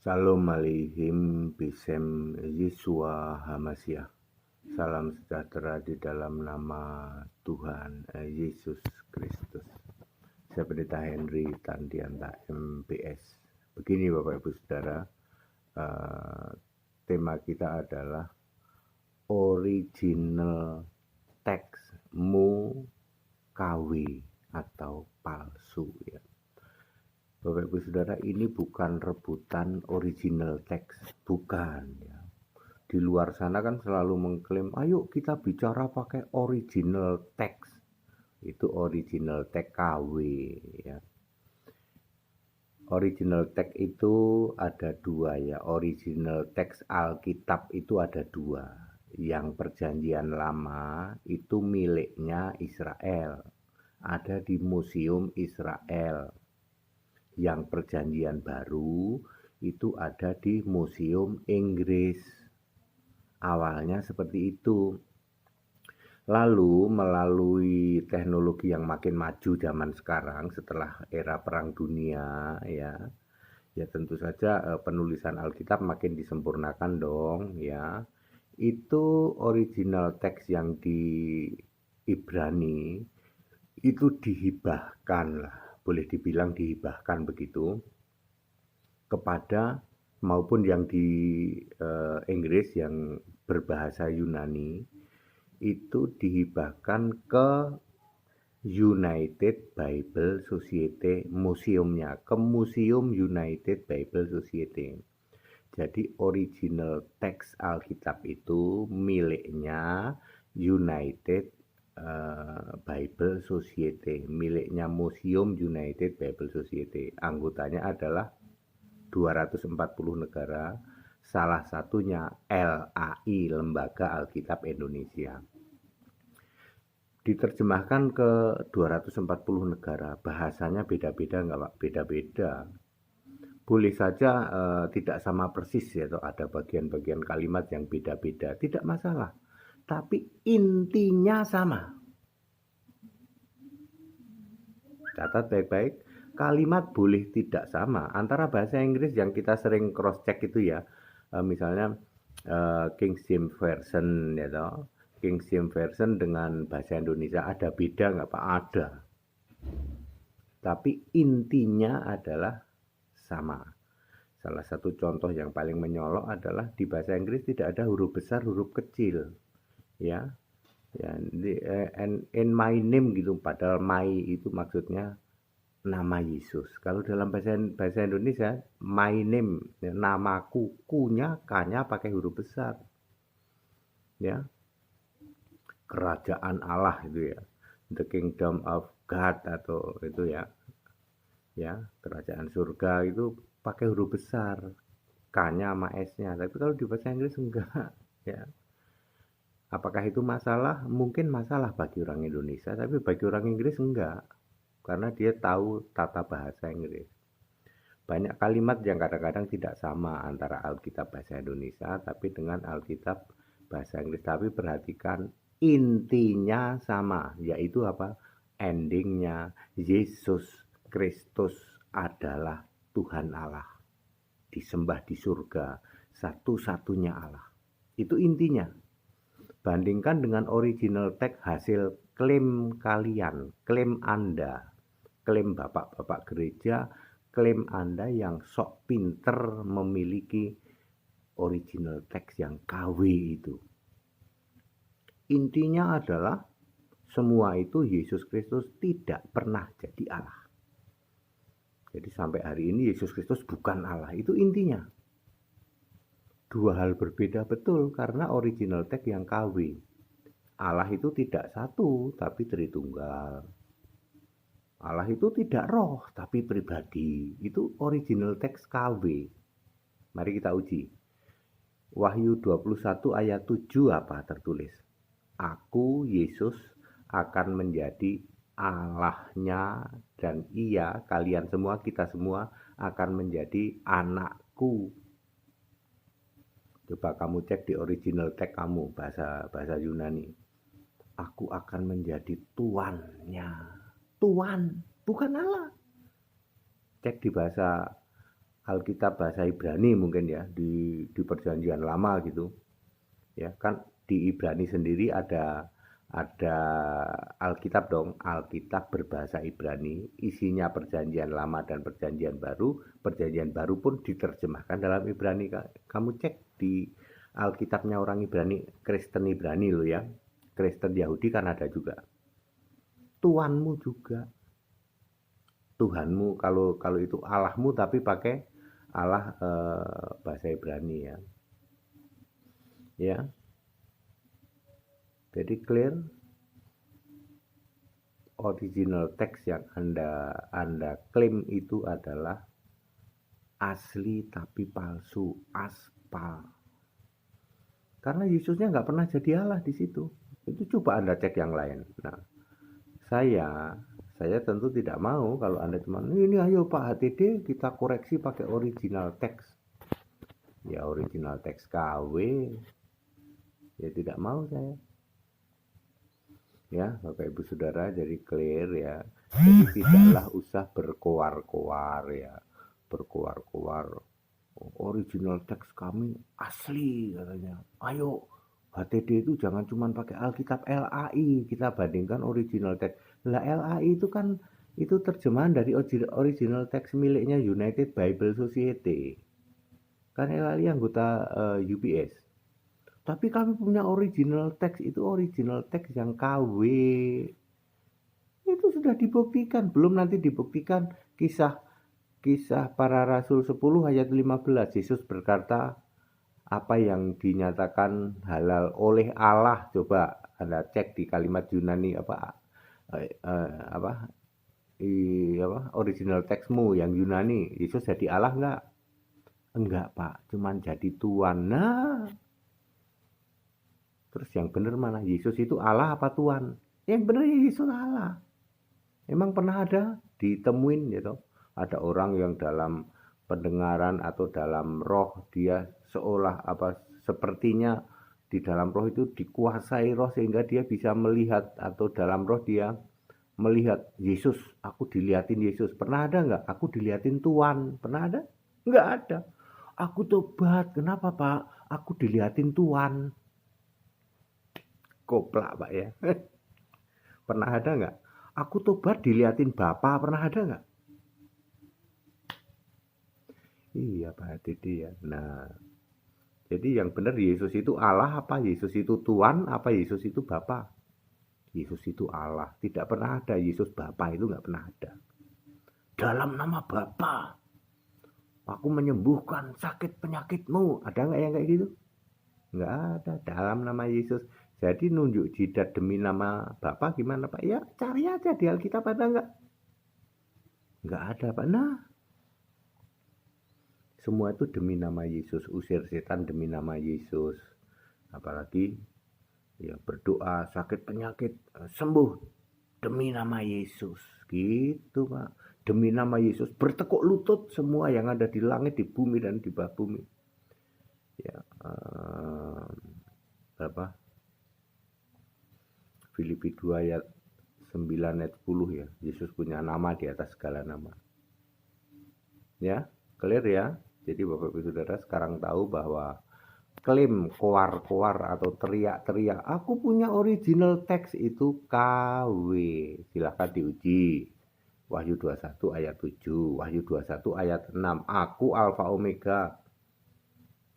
Shalom Aleichem Bisem Yeshua HaMashiach. Salam sejahtera di dalam nama Tuhan Yesus Kristus. Saya Pendeta Henry Tandianta MPS. Begini Bapak Ibu Saudara, tema kita adalah original text mu KW atau palsu ya. Bapak Ibu Saudara, ini bukan rebutan original text, bukan ya. Di luar sana kan selalu mengklaim, ayo kita bicara pakai original text. Itu original text KW ya. Original text itu ada dua ya. Original text Alkitab itu ada dua. Yang perjanjian lama itu miliknya Israel. Ada di Museum Israel. Yang perjanjian baru itu ada di Museum Inggris. Awalnya seperti itu. Lalu melalui teknologi yang makin maju zaman sekarang setelah era Perang Dunia ya tentu saja penulisan Alkitab makin disempurnakan dong ya. Itu original teks yang di Ibrani itu dihibahkan lah, boleh dibilang dihibahkan begitu, kepada maupun yang di Inggris yang berbahasa Yunani itu dihibahkan ke United Bible Society museumnya, ke Museum United Bible Society. Jadi original teks Alkitab itu miliknya United Bible Society, miliknya Museum United Bible Society. Anggotanya adalah 240 negara, salah satunya LAI, Lembaga Alkitab Indonesia. Diterjemahkan ke 240 negara, bahasanya beda-beda enggak Pak? Beda-beda. Boleh saja tidak sama persis ya, atau ada bagian-bagian kalimat yang beda-beda, tidak masalah. Tapi intinya sama. Catat baik-baik, kalimat boleh tidak sama antara bahasa Inggris yang kita sering cross check itu ya, misalnya King James Version ya toh. King James Version dengan bahasa Indonesia ada beda nggak Pak? Ada. Tapi intinya adalah sama. Salah satu contoh yang paling menyolok adalah di bahasa Inggris tidak ada huruf besar, huruf kecil. Ya, in my name gitu, padahal my itu maksudnya nama Yesus. Kalau dalam bahasa Indonesia, my name, namaku, kunya, kanya pakai huruf besar. Ya, kerajaan Allah itu ya, the kingdom of God atau itu ya, kerajaan surga itu pakai huruf besar, K-nya sama S-nya. Tapi kalau di bahasa Inggris enggak ya. Apakah itu masalah? Mungkin masalah bagi orang Indonesia, tapi bagi orang Inggris enggak, karena dia tahu tata bahasa Inggris. Banyak kalimat yang kadang-kadang tidak sama antara Alkitab bahasa Indonesia tapi dengan Alkitab bahasa Inggris. Tapi perhatikan intinya sama, yaitu apa? Endingnya Yesus Kristus adalah Tuhan Allah, disembah di surga, satu-satunya Allah. Itu intinya. Bandingkan dengan original text hasil klaim kalian, klaim Anda, klaim bapak-bapak gereja, klaim Anda yang sok pinter memiliki original text yang KW itu. Intinya adalah semua itu Yesus Kristus tidak pernah jadi Allah. Jadi sampai hari ini Yesus Kristus bukan Allah, itu intinya. Dua hal berbeda betul karena original text yang KW. Allah itu tidak satu tapi Tritunggal. Allah itu tidak roh tapi pribadi. Itu original text KW. Mari kita uji. Wahyu 21 ayat 7 apa tertulis? Aku Yesus akan menjadi Allahnya dan ia, kalian semua, kita semua akan menjadi anakku. Coba kamu cek di original text kamu, bahasa Yunani. Aku akan menjadi tuannya. Tuan, bukan Allah. Cek di bahasa Alkitab bahasa Ibrani mungkin ya, di Perjanjian Lama gitu. Ya, kan di Ibrani sendiri ada Alkitab dong, Alkitab berbahasa Ibrani, isinya Perjanjian Lama dan Perjanjian Baru. Perjanjian Baru pun diterjemahkan dalam Ibrani. Kamu cek di Alkitabnya orang Ibrani, Kristen Ibrani loh ya. Kristen Yahudi kan ada juga. Tuhanmu juga. Tuhanmu kalau itu Allahmu tapi pakai Allah bahasa Ibrani ya. Ya. Jadi clear, original text yang Anda klaim itu adalah asli tapi palsu, aspal. Karena Yesusnya nggak pernah jadi Allah di situ. Itu coba Anda cek yang lain. Nah, saya tentu tidak mau kalau Anda cuma ini ayo Pak HTD kita koreksi pakai original text. Ya original text KW. Ya tidak mau saya. Ya, Bapak Ibu Saudara, jadi clear ya. Jadi tidaklah usah berkoar-koar ya. Berkoar-koar. Original teks kami asli katanya. Ayo, HTD itu jangan cuma pakai Alkitab LAI, kita bandingkan original teks. Lah LAI itu kan itu terjemahan dari original teks miliknya United Bible Society. Kan LAI anggota UBS. Tapi kami punya original teks, itu original teks yang KW. Itu sudah dibuktikan, belum nanti dibuktikan kisah para rasul 10 ayat 15. Yesus berkata, apa yang dinyatakan halal oleh Allah, coba Anda cek di kalimat Yunani original teksmu yang Yunani. Yesus jadi Allah enggak? Enggak, Pak, cuman jadi Tuhan. Nah, terus yang benar mana? Yesus itu Allah apa Tuhan? Yang benar Yesus Allah. Emang pernah ada ditemuin gitu? Ada orang yang dalam pendengaran atau dalam roh dia seolah sepertinya di dalam roh itu dikuasai roh sehingga dia bisa melihat atau dalam roh dia melihat Yesus. Aku diliatin Yesus. Pernah ada nggak? Aku diliatin Tuhan. Pernah ada? Nggak ada. Aku tobat. Kenapa Pak? Aku diliatin Tuhan. Koplak Pak ya. Pernah ada nggak? Aku tobat diliatin Bapak, pernah ada nggak? Iya Pak Didi ya. Nah, jadi yang benar Yesus itu Allah apa Yesus itu Tuhan apa Yesus itu Bapa? Yesus itu Allah. Tidak pernah ada Yesus Bapa, itu nggak pernah ada. Dalam nama Bapa, aku menyembuhkan sakit penyakitmu. Ada nggak yang kayak gitu? Nggak ada. Dalam nama Yesus. Jadi nunjuk jidat demi nama Bapak gimana Pak? Ya cari aja di Alkitab ada nggak? Nggak ada Pak. Nah, semua itu demi nama Yesus. Usir setan demi nama Yesus. Apalagi ya berdoa sakit penyakit sembuh demi nama Yesus. Gitu Pak. Demi nama Yesus bertekuk lutut semua yang ada di langit, di bumi dan di bawah bumi. Ya, berapa? Filipi 2 ayat 9 ayat 10 ya. Yesus punya nama di atas segala nama. Ya, clear ya. Jadi Bapak Ibu Saudara sekarang tahu bahwa klaim koar-koar atau teriak-teriak aku punya original teks itu KW. Silahkan diuji. Wahyu 21 ayat 7, Wahyu 21 ayat 6. Aku Alfa Omega.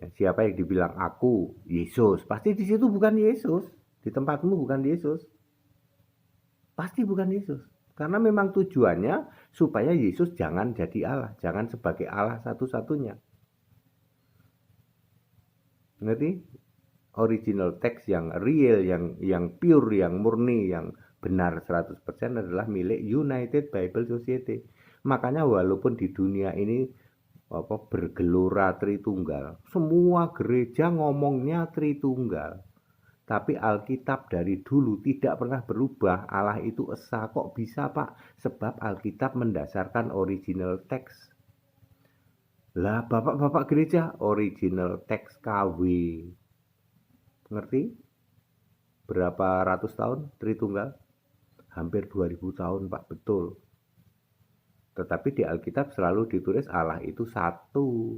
Ya, siapa yang dibilang aku? Yesus. Pasti di situ bukan Yesus. Di tempatmu bukan Yesus. Pasti bukan Yesus. Karena memang tujuannya supaya Yesus jangan jadi Allah. Jangan sebagai Allah satu-satunya. Ngerti? Original text yang real, yang pure, yang murni, yang benar 100% adalah milik United Bible Society. Makanya walaupun di dunia ini bergelora Tritunggal, semua gereja ngomongnya Tritunggal. Tapi Alkitab dari dulu tidak pernah berubah. Allah itu esa. Kok bisa Pak? Sebab Alkitab mendasarkan original text. Lah bapak-bapak gereja original text KW. Ngerti? Berapa ratus tahun Tritunggal? Hampir 2000 tahun Pak, betul. Tetapi di Alkitab selalu ditulis Allah itu satu,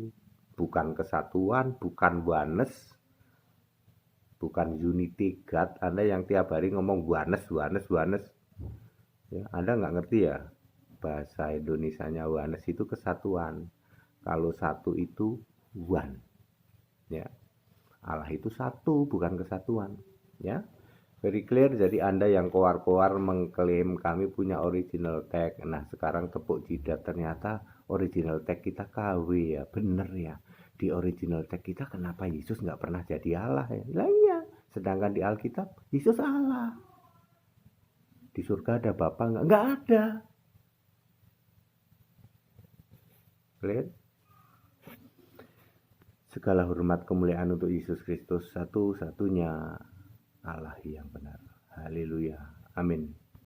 bukan kesatuan, bukan oneness, bukan unity God. Anda yang tiap hari ngomong oneness, ya, Anda nggak ngerti ya bahasa Indonesianya. Oneness itu kesatuan. Kalau satu itu one, ya. Allah itu satu, bukan kesatuan, ya. Very clear. Jadi Anda yang koar-koar mengklaim kami punya original tag. Nah, sekarang tepuk jidat, ternyata original tag kita KW ya. Bener ya. Di original tag kita kenapa Yesus nggak pernah jadi Allah ya? Lah iya. Sedangkan di Alkitab Yesus Allah. Di surga ada Bapa nggak? Nggak ada. Clear? Segala hormat kemuliaan untuk Yesus Kristus, satu-satunya Allah yang benar. Haleluya. Amin.